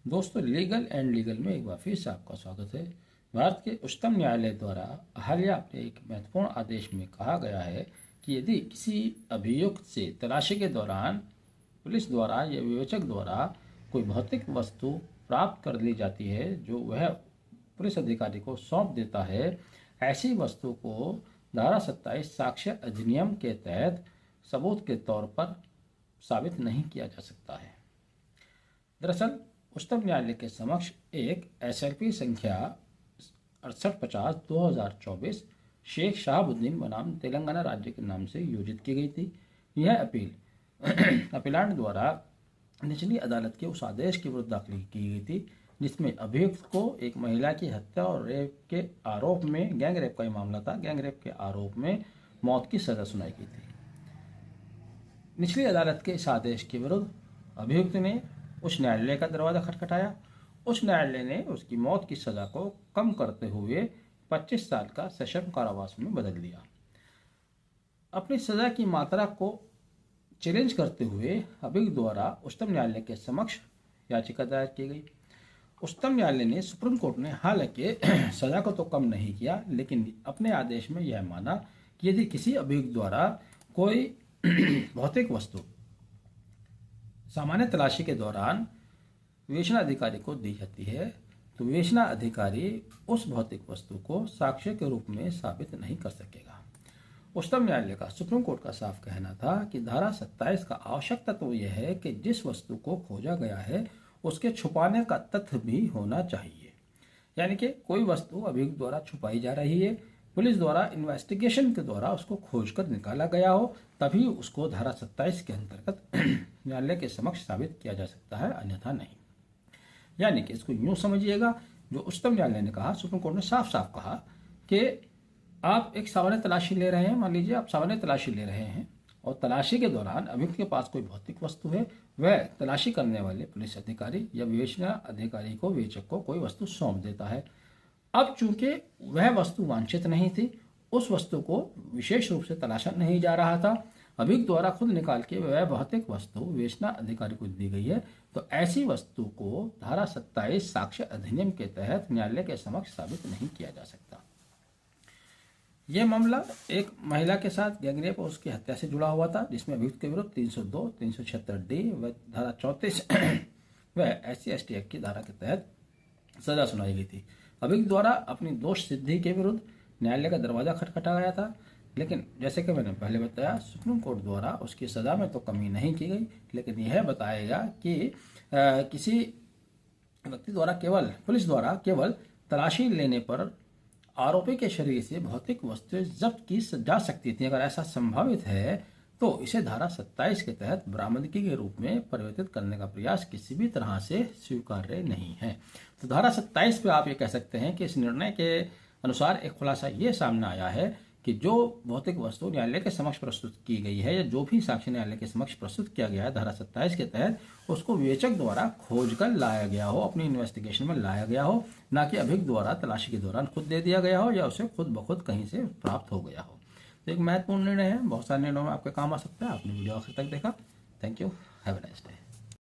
दोस्तों, legal and legal में एक बार फिर से आपका स्वागत है। भारत के उच्चतम न्यायालय द्वारा हालिया अपने एक महत्वपूर्ण आदेश में कहा गया है कि यदि किसी अभियुक्त से तलाशी के दौरान पुलिस द्वारा या विवेचक द्वारा कोई भौतिक वस्तु प्राप्त कर ली जाती है जो वह पुलिस अधिकारी को सौंप देता है, ऐसी वस्तु को धारा 27 साक्ष्य अधिनियम के तहत सबूत के तौर पर साबित नहीं किया जा सकता है। दरअसल उच्चतम न्यायालय के समक्ष एक SLP संख्या 6850/2024 शेख शहाबुद्दीन बनाम तेलंगाना राज्य के नाम से योजित की गई थी। यह अपील अपीलांट द्वारा निचली अदालत के उस आदेश के विरुद्ध दाखिल की गई थी जिसमें अभियुक्त को एक महिला की हत्या और रेप के आरोप में, गैंग रेप का ही मामला था, गैंग रेप के आरोप में मौत की सजा सुनाई गई थी। निचली अदालत के इस आदेश के विरुद्ध अभियुक्त ने उच्च न्यायालय का दरवाजा खटखटाया। उच्च न्यायालय ने उसकी मौत की सजा को कम करते हुए 25 साल का सश्रम कारावास में बदल दिया। अपनी सजा की मात्रा को चैलेंज करते हुए अभियुक्त द्वारा उच्चतम न्यायालय के समक्ष याचिका दायर की गई। उच्चतम न्यायालय ने, सुप्रीम कोर्ट ने हालांकि सजा को तो कम नहीं किया, लेकिन अपने आदेश में यह माना कि यदि किसी अभियुक्त द्वारा कोई भौतिक वस्तु सामान्य तलाशी के दौरान विवेचना अधिकारी को दी जाती है तो विवेचना अधिकारी उस भौतिक वस्तु को साक्ष्य के रूप में साबित नहीं कर सकेगा। उच्चतम न्यायालय का, सुप्रीम कोर्ट का साफ कहना था कि धारा 27 का आवश्यक तत्व यह है कि जिस वस्तु को खोजा गया है उसके छुपाने का तथ्य भी होना चाहिए। यानी कि कोई वस्तु अभियुक्त द्वारा छुपाई जा रही है, पुलिस द्वारा इन्वेस्टिगेशन के द्वारा उसको खोजकर निकाला गया हो, तभी उसको धारा 27 के अंतर्गत न्यायालय के समक्ष साबित किया जा सकता है, अन्यथा नहीं। यानी कि इसको यूं समझिएगा, जो उच्चतम न्यायालय ने कहा, सुप्रीम कोर्ट ने साफ साफ कहा कि आप एक सामान्य तलाशी ले रहे हैं, मान लीजिए आप सामान्य तलाशी ले रहे हैं और तलाशी के दौरान अभियुक्त के पास कोई भौतिक वस्तु है, वह तलाशी करने वाले पुलिस अधिकारी या विवेचना अधिकारी को, विवेचक को कोई वस्तु सौंप देता है। अब चूंकि वह वस्तु वांछित नहीं थी, उस वस्तु को विशेष रूप से तलाशा नहीं जा रहा था, अभियुक्त द्वारा खुद निकाल के वह भौतिक वस्तु विवेचना अधिकारी को दी गई है, तो ऐसी वस्तु को धारा 27 साक्ष्य अधिनियम के तहत न्यायालय के समक्ष साबित नहीं किया जा सकता। यह मामला एक महिला के साथ गैंगरेप और उसकी हत्या से जुड़ा हुआ था, जिसमें अभियुक्त के विरुद्ध 302, 376D व धारा 34 व SC/ST एक्ट की धारा के तहत सजा सुनाई गई थी। अभियुक्त द्वारा अपनी दोष सिद्धि के विरुद्ध न्यायालय का दरवाजा खटखटाया गया था, लेकिन जैसे कि मैंने पहले बताया, सुप्रीम कोर्ट द्वारा उसकी सजा में तो कमी नहीं की गई, लेकिन यह बताया गया कि किसी व्यक्ति द्वारा केवल, पुलिस द्वारा केवल तलाशी लेने पर आरोपी के शरीर से भौतिक वस्तुएं जब्त की जा सकती थी। अगर ऐसा संभावित है तो इसे धारा 27 के तहत बरामदगी के रूप में परिवर्तित करने का प्रयास किसी भी तरह से स्वीकार्य नहीं है। तो धारा 27 पे आप ये कह सकते हैं कि इस निर्णय के अनुसार एक खुलासा ये सामने आया है कि जो भौतिक वस्तु न्यायालय के समक्ष प्रस्तुत की गई है या जो भी साक्ष्य न्यायालय के समक्ष प्रस्तुत किया गया है धारा 27 के तहत, उसको विवेचक द्वारा खोज कर लाया गया हो, अपनी इन्वेस्टिगेशन में लाया गया हो, ना कि अभियुक्त द्वारा तलाशी के दौरान खुद दे दिया गया हो या उसे खुद ब खुद कहीं से प्राप्त हो गया हो। तो एक महत्वपूर्ण निर्णय है, बहुत सारे निर्णयों में आपके काम आ सकता है। आपने वीडियो आखिर तक देखा, thank you, have a nice day.